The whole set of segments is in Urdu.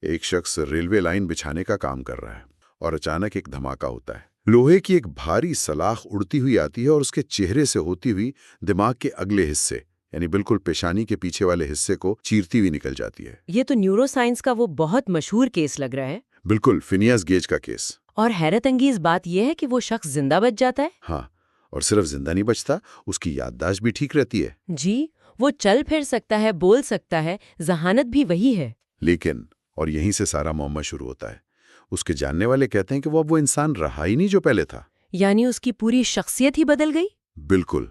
ایک شخص ریلوے لائن بچھانے کا کام کر رہا ہے اور اچانک ایک دھماکہ ہوتا ہے۔ لوہے کی ایک بھاری سلاخ اڑتی ہوئی آتی ہے اور اس کے چہرے سے ہوتی ہوئی دماغ کے اگلے حصے یعنی بالکل پیشانی کے پیچھے والے حصے کو چیرتی ہوئی نکل جاتی ہے۔ یہ تو نیورو سائنس کا وہ بہت مشہور کیس لگ رہا ہے۔ بالکل، فینیاس گیج کا کیس۔ اور حیرت انگیز بات یہ ہے کہ وہ شخص زندہ بچ جاتا ہے۔ ہاں، اور صرف زندہ نہیں بچتا، اس کی یادداشت بھی ٹھیک رہتی ہے۔ جی، وہ چل پھر سکتا ہے، بول سکتا ہے، ذہانت بھی وہی ہے۔ لیکن اور یہیں سے سارا معمہ شروع ہوتا ہے۔ اس کے جاننے والے کہتے ہیں کہ وہ اب وہ انسان رہا ہی نہیں جو پہلے تھا۔ یعنی اس کی پوری شخصیت ہی بدل گئی؟ بالکل،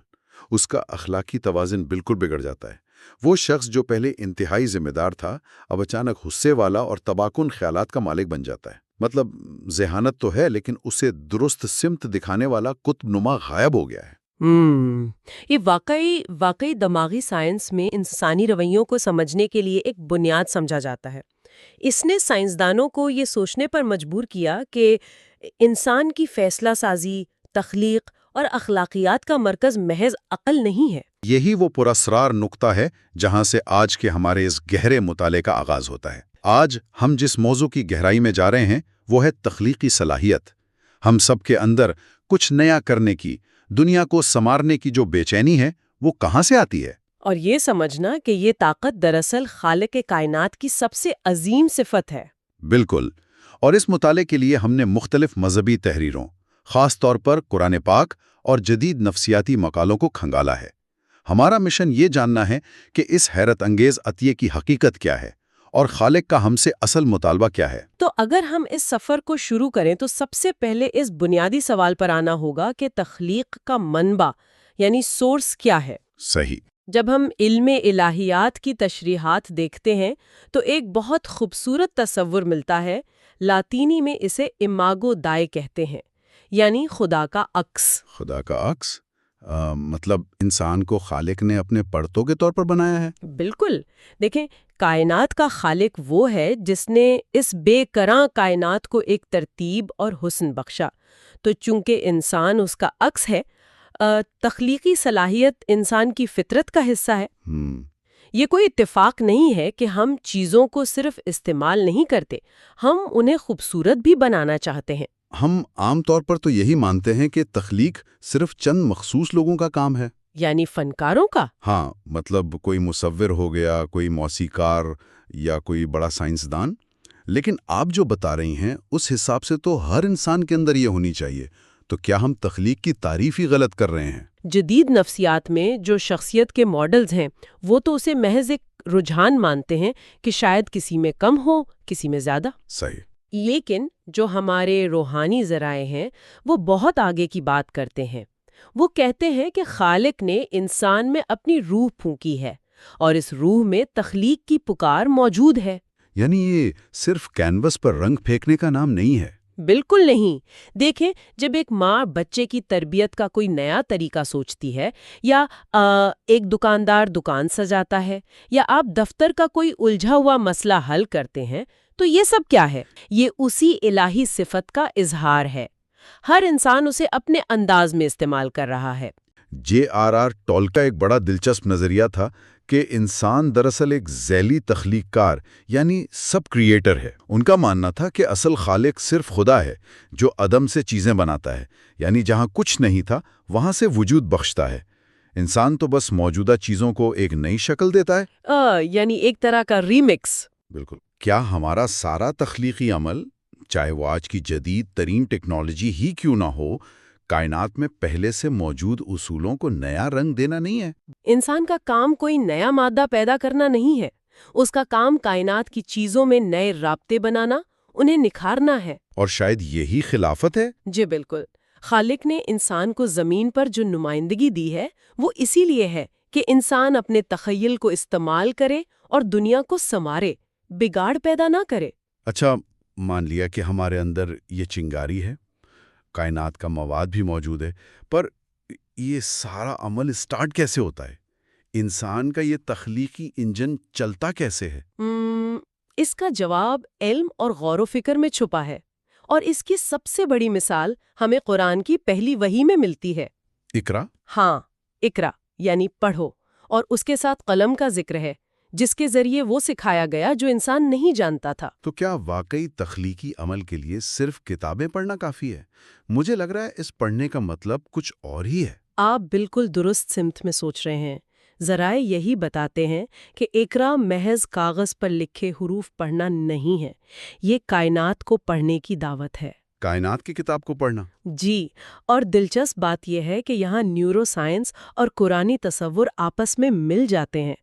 اس کا اخلاقی توازن بالکل بگڑ جاتا ہے۔ وہ شخص جو پہلے انتہائی ذمہ دار تھا اب اچانک غصے والا اور تباکن خیالات کا مالک بن جاتا ہے۔ مطلب ذہانت تو ہے لیکن اسے درست سمت دکھانے والا قطب نما غائب ہو گیا ہے۔ یہ واقعی دماغی سائنس میں انسانی رویوں کو سمجھنے کے لیے ایک بنیاد سمجھا جاتا ہے۔ اس نے سائنسدانوں کو یہ سوچنے پر مجبور کیا کہ انسان کی فیصلہ سازی، تخلیق اور اخلاقیات کا مرکز محض عقل نہیں ہے۔ یہی وہ پراسرار نقطہ ہے جہاں سے آج کے ہمارے اس گہرے مطالعے کا آغاز ہوتا ہے۔ آج ہم جس موضوع کی گہرائی میں جا رہے ہیں وہ ہے تخلیقی صلاحیت۔ ہم سب کے اندر کچھ نیا کرنے کی، دنیا کو سنوارنے کی جو بے چینی ہے وہ کہاں سے آتی ہے؟ اور یہ سمجھنا کہ یہ طاقت دراصل خالق کائنات کی سب سے عظیم صفت ہے۔ بالکل، اور اس مطالعے کے لیے ہم نے مختلف مذہبی تحریروں، خاص طور پر قرآن پاک اور جدید نفسیاتی مقالوں کو کھنگالا ہے۔ ہمارا مشن یہ جاننا ہے کہ اس حیرت انگیز عطیے کی حقیقت کیا ہے اور خالق کا ہم سے اصل مطالبہ کیا ہے۔ تو اگر ہم اس سفر کو شروع کریں تو سب سے پہلے اس بنیادی سوال پر آنا ہوگا کہ تخلیق کا منبع یعنی سورس کیا ہے؟ صحیح۔ جب ہم علم الہیات کی تشریحات دیکھتے ہیں تو ایک بہت خوبصورت تصور ملتا ہے۔ لاطینی میں اسے اماگو دائی کہتے ہیں، یعنی خدا کا عکس۔ خدا کا عکس؟ مطلب انسان کو خالق نے اپنے پرتوں کے طور پر بنایا ہے؟ بالکل، دیکھیں، کائنات کا خالق وہ ہے جس نے اس بے کراں کائنات کو ایک ترتیب اور حسن بخشا۔ تو چونکہ انسان اس کا عکس ہے، تخلیقی صلاحیت انسان کی فطرت کا حصہ ہے۔ یہ کوئی اتفاق نہیں ہے کہ ہم چیزوں کو صرف استعمال نہیں کرتے، ہم انہیں خوبصورت بھی بنانا چاہتے ہیں۔ ہم عام طور پر تو یہی مانتے ہیں کہ تخلیق صرف چند مخصوص لوگوں کا کام ہے۔ یعنی فنکاروں کا؟ ہاں، مطلب کوئی مصور ہو گیا، کوئی موسیقار یا کوئی بڑا سائنسدان۔ لیکن آپ جو بتا رہی ہیں اس حساب سے تو ہر انسان کے اندر یہ ہونی چاہیے۔ تو کیا ہم تخلیق کی تعریف ہی غلط کر رہے ہیں؟ جدید نفسیات میں جو شخصیت کے ماڈلز ہیں وہ تو اسے محض ایک رجحان مانتے ہیں کہ شاید کسی میں کم ہو، کسی میں زیادہ۔ صحیح۔ لیکن جو ہمارے روحانی ذرائع ہیں وہ بہت آگے کی بات کرتے ہیں۔ وہ کہتے ہیں کہ خالق نے انسان میں اپنی روح پھونکی ہے اور اس روح میں تخلیق کی پکار موجود ہے۔ یعنی یہ صرف کینوس پر رنگ پھینکنے کا نام نہیں ہے؟ بالکل نہیں۔ دیکھیں، جب ایک ماں بچے کی تربیت کا کوئی نیا طریقہ سوچتی ہے، یا ایک دکاندار دکان سجاتا ہے، یا آپ دفتر کا کوئی الجھا ہوا مسئلہ حل کرتے ہیں، تو یہ سب کیا ہے؟ یہ اسی الہی صفت کا اظہار ہے۔ ہر انسان اسے اپنے انداز میں استعمال کر رہا ہے۔ JRR ٹولکین کا ایک بڑا دلچسپ نظریہ تھا کہ انسان دراصل ایک ذیلی تخلیق کار یعنی سب کریٹر ہے۔ ان کا ماننا تھا کہ اصل خالق صرف خدا ہے جو عدم سے چیزیں بناتا ہے، یعنی جہاں کچھ نہیں تھا وہاں سے وجود بخشتا ہے۔ انسان تو بس موجودہ چیزوں کو ایک نئی شکل دیتا ہے۔ یعنی ایک طرح کا ریمکس۔ بالکل۔ کیا ہمارا سارا تخلیقی عمل، چاہے وہ آج کی جدید ترین ٹیکنالوجی ہی کیوں نہ ہو، کائنات میں پہلے سے موجود اصولوں کو نیا رنگ دینا نہیں ہے؟ انسان کا کام کوئی نیا مادہ پیدا کرنا نہیں ہے، اس کا کام کائنات کی چیزوں میں نئے رابطے بنانا، انہیں نکھارنا ہے۔ اور شاید یہی خلافت ہے۔ جی بالکل۔ خالق نے انسان کو زمین پر جو نمائندگی دی ہے وہ اسی لیے ہے کہ انسان اپنے تخیل کو استعمال کرے اور دنیا کو سنوارے، بگاڑ پیدا نہ کرے۔ اچھا، مان لیا کہ ہمارے اندر یہ چنگاری ہے، کائنات کا مواد بھی موجود ہے، پر یہ سارا عمل سٹارٹ کیسے ہوتا ہے؟ انسان کا یہ تخلیقی انجن چلتا کیسے ہے؟ اس کا جواب علم اور غور و فکر میں چھپا ہے، اور اس کی سب سے بڑی مثال ہمیں قرآن کی پہلی وحی میں ملتی ہے۔ اقرا؟ ہاں، اقرا یعنی پڑھو، اور اس کے ساتھ قلم کا ذکر ہے، جس کے ذریعے وہ سکھایا گیا جو انسان نہیں جانتا تھا۔ تو کیا واقعی تخلیقی عمل کے لیے صرف کتابیں پڑھنا کافی ہے؟ مجھے لگ رہا ہے اس پڑھنے کا مطلب کچھ اور ہی ہے۔ آپ بالکل درست سمت میں سوچ رہے ہیں۔ ذرائع یہی بتاتے ہیں کہ اقرا محض کاغذ پر لکھے حروف پڑھنا نہیں ہے، یہ کائنات کو پڑھنے کی دعوت ہے۔ کائنات کی کتاب کو پڑھنا؟ جی، اور دلچسپ بات یہ ہے کہ یہاں نیورو سائنس اور قرآنی تصور آپس میں مل جاتے ہیں۔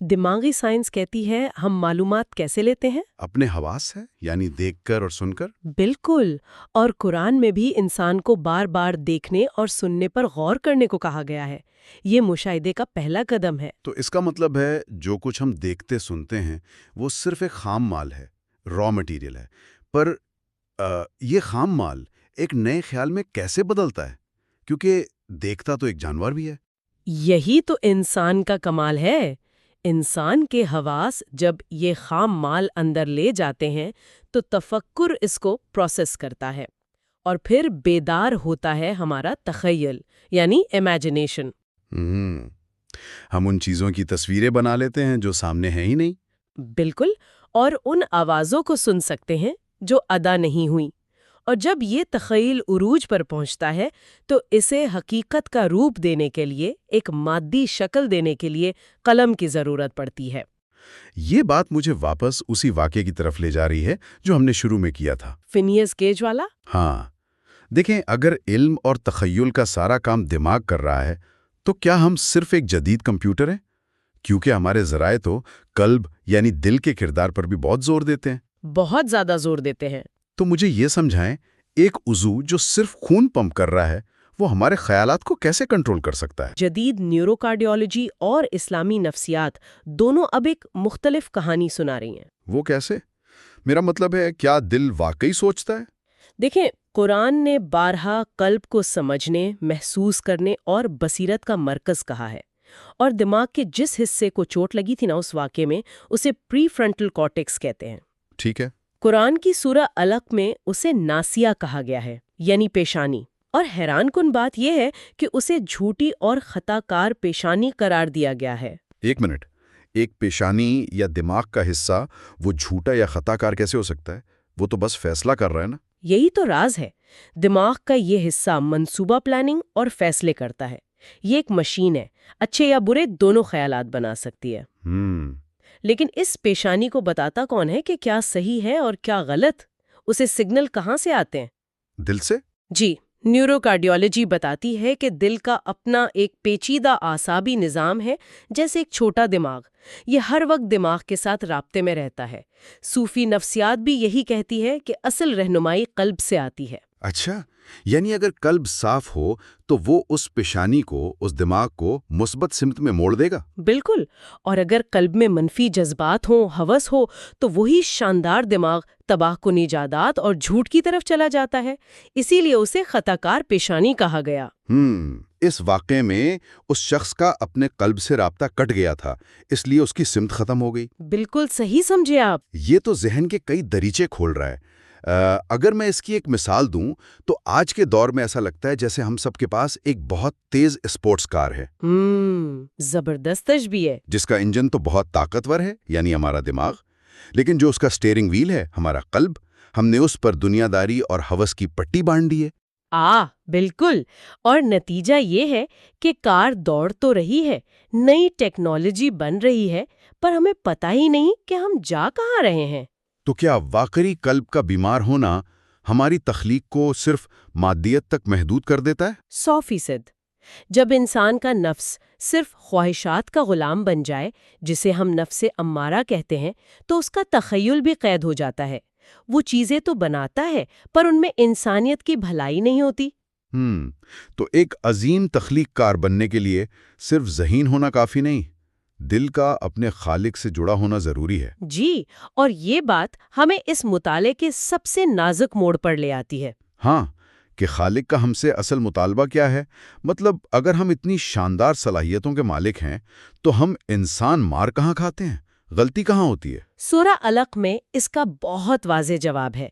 دماغی سائنس کہتی ہے ہم معلومات کیسے لیتے ہیں؟ اپنے حواس ہے، یعنی دیکھ کر اور سن کر۔ بالکل، اور قرآن میں بھی انسان کو بار بار دیکھنے اور سننے پر غور کرنے کو کہا گیا ہے۔ یہ مشاہدے کا پہلا قدم ہے۔ تو اس کا مطلب ہے جو کچھ ہم دیکھتے سنتے ہیں وہ صرف ایک خام مال ہے، را مٹیریل ہے، پر یہ خام مال ایک نئے خیال میں کیسے بدلتا ہے؟ کیونکہ دیکھتا تو ایک جانور بھی ہے۔ یہی تو انسان کا کمال ہے۔ انسان کے حواس جب یہ خام مال اندر لے جاتے ہیں تو تفکر اس کو پروسیس کرتا ہے، اور پھر بیدار ہوتا ہے ہمارا تخیل، یعنی امیجنیشن۔ ہم ان چیزوں کی تصویریں بنا لیتے ہیں جو سامنے ہیں ہی نہیں۔ بالکل، اور ان آوازوں کو سن سکتے ہیں جو ادا نہیں ہوئیں، اور جب یہ تخیل عروج پر پہنچتا ہے تو اسے حقیقت کا روپ دینے کے لیے، ایک مادی شکل دینے کے لیے قلم کی ضرورت پڑتی ہے۔ یہ بات مجھے واپس اسی واقعے کی طرف لے جا رہی ہے جو ہم نے شروع میں کیا تھا، فینیس گیج والا۔ ہاں، دیکھیں، اگر علم اور تخیل کا سارا کام دماغ کر رہا ہے تو کیا ہم صرف ایک جدید کمپیوٹر ہیں؟ کیونکہ ہمارے ذرائع تو قلب یعنی دل کے کردار پر بھی بہت زور دیتے ہیں۔ بہت زیادہ زور دیتے ہیں۔ تو مجھے یہ سمجھائیں، ایک عضو جو صرف خون پمپ کر رہا ہے وہ ہمارے خیالات کو کیسے کنٹرول کر سکتا ہے؟ جدید نیورو کارڈیالوجی اور اسلامی نفسیات دونوں اب ایک مختلف کہانی سنا رہی ہیں۔ وہ کیسے؟ میرا مطلب ہے، کیا دل واقعی سوچتا ہے؟ دیکھیں، قرآن نے بارہا قلب کو سمجھنے، محسوس کرنے اور بصیرت کا مرکز کہا ہے، اور دماغ کے جس حصے کو چوٹ لگی تھی نا اس واقعے میں، اسے پری فرنٹل کارٹیکس کہتے ہیں۔ ٹھیک ہے۔ قرآن کی سورہ علق میں اسے ناسیہ کہا گیا ہے، یعنی پیشانی، اور حیران کن بات یہ ہے کہ اسے جھوٹی اور خطا کار پیشانی قرار دیا گیا ہے۔ ایک منٹ، ایک پیشانی یا دماغ کا حصہ وہ جھوٹا یا خطا کار کیسے ہو سکتا ہے؟ وہ تو بس فیصلہ کر رہا ہے نا۔ یہی تو راز ہے۔ دماغ کا یہ حصہ منصوبہ پلاننگ اور فیصلے کرتا ہے۔ یہ ایک مشین ہے، اچھے یا برے دونوں خیالات بنا سکتی ہے۔ لیکن اس پیشانی کو بتاتا کون ہے کہ کیا صحیح ہے اور کیا غلط؟ اسے سگنل کہاں سے آتے ہیں؟ دل سے؟ جی، نیورو کارڈیالوجی بتاتی ہے کہ دل کا اپنا ایک پیچیدہ اعصابی نظام ہے، جیسے ایک چھوٹا دماغ۔ یہ ہر وقت دماغ کے ساتھ رابطے میں رہتا ہے۔ صوفی نفسیات بھی یہی کہتی ہے کہ اصل رہنمائی قلب سے آتی ہے۔ اچھا، یعنی اگر قلب صاف ہو تو وہ اس پیشانی کو، اس دماغ کو مثبت سمت میں موڑ دے گا؟ بالکل، اور اگر قلب میں منفی جذبات ہوں، ہوس ہو، تو وہی شاندار دماغ تباہ کن ایجادات اور جھوٹ کی طرف چلا جاتا ہے۔ اسی لیے اسے خطا کار پیشانی کہا گیا۔ اس واقعے میں اس شخص کا اپنے قلب سے رابطہ کٹ گیا تھا، اس لیے اس کی سمت ختم ہو گئی۔ بالکل صحیح سمجھے آپ۔ یہ تو ذہن کے کئی دریچے کھول رہا ہے۔ اگر میں اس کی ایک مثال دوں تو آج کے دور میں ایسا لگتا ہے جیسے ہم سب کے پاس ایک بہت تیز اسپورٹس کار ہے، زبردست تشبیہ ہے۔ جس کا انجن تو بہت طاقتور ہے، یعنی ہمارا دماغ، لیکن جو اس کا سٹیئرنگ وہیل ہے، ہمارا قلب، ہم نے اس پر دنیا داری اور ہوس کی پٹی باندھ دی ہے۔ بالکل، اور نتیجہ یہ ہے کہ کار دوڑ تو رہی ہے، نئی ٹیکنالوجی بن رہی ہے، پر ہمیں پتہ ہی نہیں کہ ہم جا کہاں رہے ہیں۔ تو کیا واقعی قلب کا بیمار ہونا ہماری تخلیق کو صرف مادیت تک محدود کر دیتا ہے؟ 100%۔ جب انسان کا نفس صرف خواہشات کا غلام بن جائے، جسے ہم نفس امارہ کہتے ہیں، تو اس کا تخیل بھی قید ہو جاتا ہے۔ وہ چیزیں تو بناتا ہے، پر ان میں انسانیت کی بھلائی نہیں ہوتی۔ تو ایک عظیم تخلیق کار بننے کے لیے صرف ذہین ہونا کافی نہیں، دل کا اپنے خالق سے جڑا ہونا ضروری ہے۔ جی، اور یہ بات ہمیں اس مطالعے کے سب سے نازک موڑ پر لے آتی ہے۔ ہاں، کہ خالق کا ہم سے اصل مطالبہ کیا ہے؟ مطلب اگر ہم اتنی شاندار صلاحیتوں کے مالک ہیں تو ہم انسان مار کہاں کھاتے ہیں؟ غلطی کہاں ہوتی ہے؟ سورہ علق میں اس کا بہت واضح جواب ہے۔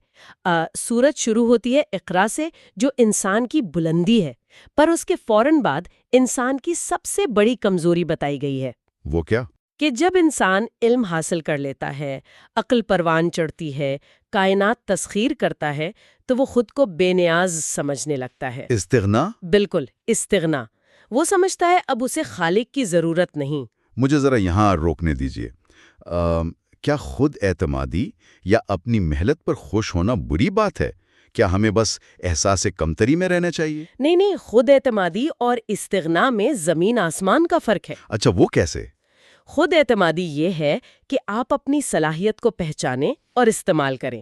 سورت شروع ہوتی ہے اقرا سے، جو انسان کی بلندی ہے، پر اس کے فوراً بعد انسان کی سب سے بڑی کمزوری بتائی گئی ہے۔ وہ کیا؟ کہ جب انسان علم حاصل کر لیتا ہے، عقل پروان چڑھتی ہے، کائنات تسخیر کرتا ہے، تو وہ خود کو بے نیاز سمجھنے لگتا ہے۔ استغنا؟ بالکل، استغنا۔ وہ سمجھتا ہے اب اسے خالق کی ضرورت نہیں۔ مجھے ذرا یہاں روکنے دیجئے۔ کیا خود اعتمادی یا اپنی محنت پر خوش ہونا بری بات ہے؟ کیا ہمیں بس احساس کمتری میں رہنا چاہیے؟ نہیں، خود اعتمادی اور استغنا میں زمین آسمان کا فرق ہے۔ اچھا، وہ کیسے؟ خود اعتمادی یہ ہے کہ آپ اپنی صلاحیت کو پہچانیں اور استعمال کریں۔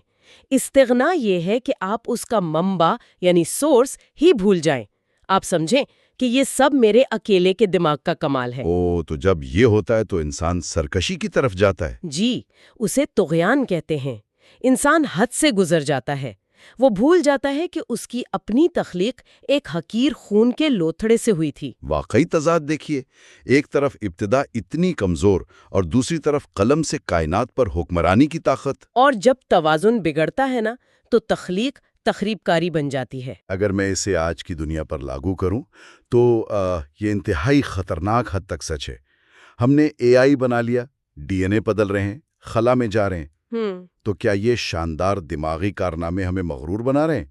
استغنا یہ ہے کہ آپ اس کا منبع یعنی سورس ہی بھول جائیں۔ آپ سمجھیں کہ یہ سب میرے اکیلے کے دماغ کا کمال ہے۔ تو جب یہ ہوتا ہے تو انسان سرکشی کی طرف جاتا ہے۔ جی، اسے طغیان کہتے ہیں۔ انسان حد سے گزر جاتا ہے۔ وہ بھول جاتا ہے کہ اس کی اپنی تخلیق ایک حقیر خون کے لوتھڑے سے ہوئی تھی۔ واقعی تضاد دیکھیے، ایک طرف ابتدا اتنی کمزور اور دوسری طرف قلم سے کائنات پر حکمرانی کی طاقت۔ اور جب توازن بگڑتا ہے نا، تو تخلیق تخریب کاری بن جاتی ہے۔ اگر میں اسے آج کی دنیا پر لاگو کروں تو یہ انتہائی خطرناک حد تک سچ ہے۔ ہم نے AI بنا لیا، DNA بدل رہے ہیں، خلا میں جا رہے ہیں۔ تو کیا یہ شاندار دماغی کارنامے ہمیں مغرور بنا رہے ہیں؟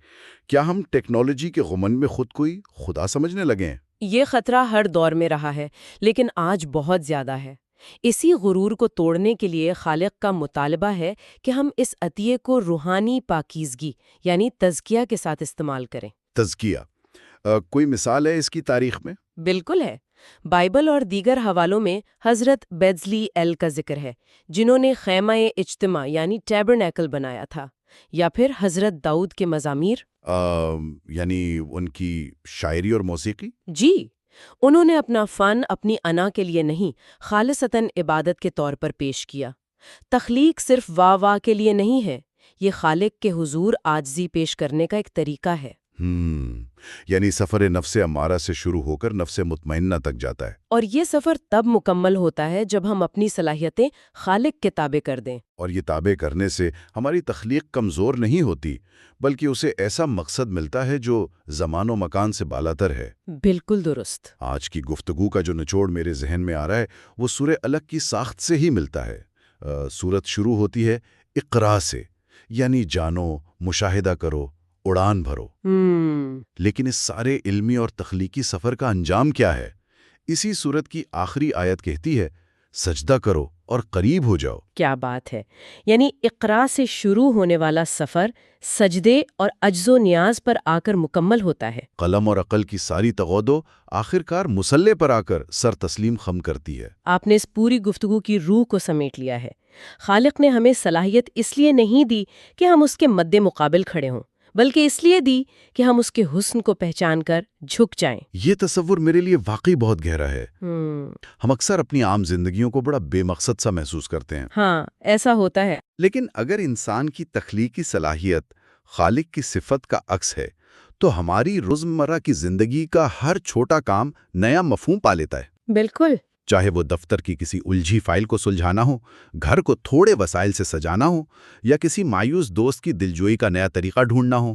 کیا ہم ٹیکنالوجی کے غمن میں خود کو ہی خدا سمجھنے لگے ہیں؟ یہ خطرہ ہر دور میں رہا ہے، لیکن آج بہت زیادہ ہے۔ اسی غرور کو توڑنے کے لیے خالق کا مطالبہ ہے کہ ہم اس عطیے کو روحانی پاکیزگی یعنی تزکیہ کے ساتھ استعمال کریں۔ تزکیہ، کوئی مثال ہے اس کی تاریخ میں؟ بالکل ہے۔ بائبل اور دیگر حوالوں میں حضرت بیزلی ایل کا ذکر ہے، جنہوں نے خیمہ اجتماع یعنی ٹیبرنیکل بنایا تھا، یا پھر حضرت داؤد کے مزامیر، یعنی ان کی شاعری اور موسیقی۔ جی، انہوں نے اپنا فن اپنی انا کے لیے نہیں، خالصتاً عبادت کے طور پر پیش کیا۔ تخلیق صرف واہ واہ کے لیے نہیں ہے، یہ خالق کے حضور عاجزی پیش کرنے کا ایک طریقہ ہے۔ یعنی سفر نفس امارہ سے شروع ہو کر نفس مطمئنہ تک جاتا ہے۔ اور یہ سفر تب مکمل ہوتا ہے جب ہم اپنی صلاحیتیں خالق کے تابع کر دیں۔ اور یہ تابع کرنے سے ہماری تخلیق کمزور نہیں ہوتی، بلکہ اسے ایسا مقصد ملتا ہے جو زمان و مکان سے بالاتر ہے۔ بالکل درست۔ آج کی گفتگو کا جو نچوڑ میرے ذہن میں آ رہا ہے وہ سورہ الگ کی ساخت سے ہی ملتا ہے۔ سورت شروع ہوتی ہے اقرا سے، یعنی جانو، مشاہدہ کرو، اڑان بھرو۔ لیکن اس سارے علمی اور تخلیقی سفر کا انجام کیا ہے؟ اسی سورت کی آخری آیت کہتی ہے سجدہ کرو اور قریب ہو جاؤ۔ کیا بات ہے! یعنی اقرا سے شروع ہونے والا سفر سجدے اور عجز و نیاز پر آ کر مکمل ہوتا ہے۔ قلم اور عقل کی ساری تغودو آخر کار مسلح پر آ کر سر تسلیم خم کرتی ہے۔ آپ نے اس پوری گفتگو کی روح کو سمیٹ لیا ہے۔ خالق نے ہمیں صلاحیت اس لیے نہیں دی کہ ہم اس کے مد مقابل کھڑے ہوں، بلکہ اس لیے دی کہ ہم اس کے حسن کو پہچان کر جھک جائیں۔ یہ تصور میرے لیے واقعی بہت گہرا ہے۔ ہم اکثر اپنی عام زندگیوں کو بڑا بے مقصد سا محسوس کرتے ہیں۔ ہاں، ایسا ہوتا ہے۔ لیکن اگر انسان کی تخلیقی صلاحیت خالق کی صفت کا عکس ہے تو ہماری روزمرہ کی زندگی کا ہر چھوٹا کام نیا مفہوم پا لیتا ہے۔ بالکل۔ چاہے وہ دفتر کی کسی الجھی فائل کو سلجھانا ہو، گھر کو تھوڑے وسائل سے سجانا ہو، یا کسی مایوس دوست کی دلجوئی کا نیا طریقہ ڈھونڈنا ہو۔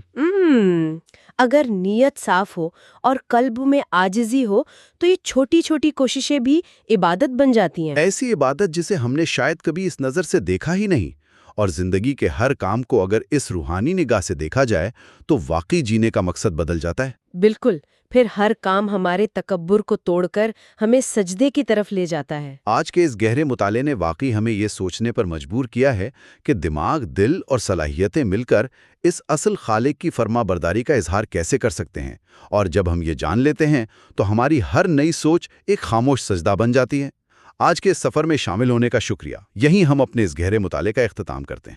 اگر نیت صاف ہو اور قلب میں عاجزی ہو تو یہ چھوٹی چھوٹی کوششیں بھی عبادت بن جاتی ہیں۔ ایسی عبادت جسے ہم نے شاید کبھی اس نظر سے دیکھا ہی نہیں۔ اور زندگی کے ہر کام کو اگر اس روحانی نگاہ سے دیکھا جائے تو واقعی جینے کا مقصد بدل جاتا ہے۔ بالکل، پھر ہر کام ہمارے تکبر کو توڑ کر ہمیں سجدے کی طرف لے جاتا ہے۔ آج کے اس گہرے مطالعے نے واقعی ہمیں یہ سوچنے پر مجبور کیا ہے کہ دماغ، دل اور صلاحیتیں مل کر اس اصل خالق کی فرما برداری کا اظہار کیسے کر سکتے ہیں، اور جب ہم یہ جان لیتے ہیں تو ہماری ہر نئی سوچ ایک خاموش سجدہ بن جاتی ہے۔ آج کے اس سفر میں شامل ہونے کا شکریہ۔ یہیں ہم اپنے اس گہرے مطالعے کا اختتام کرتے ہیں۔